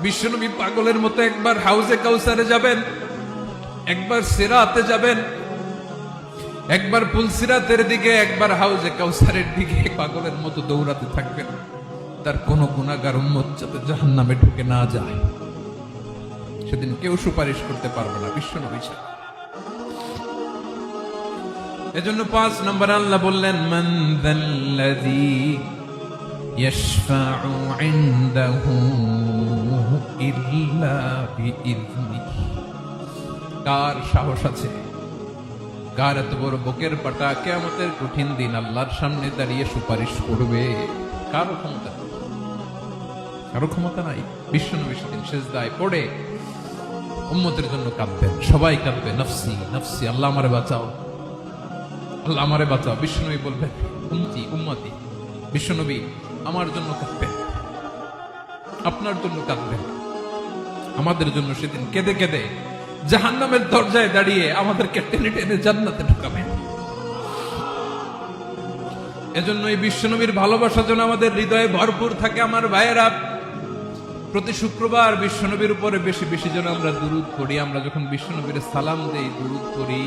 বিশ্বনবী পাগলের মতো একবার হাউজে কাউসারে যাবেন, একবার সিরাতে যাবেন, একবার পুলসিরাতের দিকে, একবার হাউজে কাউসারের দিকে পাগলের মতো দৌড়াতে থাকবেন। তার কোন গুনাহগার উম্মত যাতে জাহান্নামে ঢুকে না যায়, সেদিন কেউ সুপারিশ করতে পারবে না বিশ্বনবী ছাড়া। এজন্য ৫ নম্বর আল্লাহ বললেন, মান যাল্লাযী ইয়াশফাউ ইনদাহু ইল্লা বিইযনিহি। কার সাহস আছে, কার এত বড় বুকের পাটা কিয়ামতের কঠিন দিন আল্লাহর সামনে দাঁড়িয়ে সুপারিশ করবে? কারো ক্ষমতা নেই, কারো ক্ষমতা নাই। বিশ্বনবী সেদিন সিজদায় পড়ে উম্মতের জন্য কাঁদবেন, সবাই কাঁদবে, নফসি নফসি, আল্লাহ আমারে বাঁচাও, আল্লাহ আমারে বাঁচাও। বিশ্বনবী বলবেন, উম্মতি উম্মতি। বিশ্বনবী আমার জন্য কাঁদবেন, আপনার জন্য কাঁদবেন, আমাদের জন্য সেদিন কেঁদে কেঁদে জাহান্নামের দরজায় দাঁড়িয়ে আমাদেরকে টেনে টেনে জান্নাতে ঢুকাবেন। এজন্য এই বিশ্বনবীর ভালোবাসা যেন আমাদের হৃদয়ে ভরপুর থাকে। আমার ভাইয়েরা, প্রতি শুক্রবার বিশ্বনবীর উপরে বেশি বেশি যেন আমরা দুরূদ পড়ি। আমরা যখন বিশ্বনবীর সালাম দেই, দুরূদ পড়ি,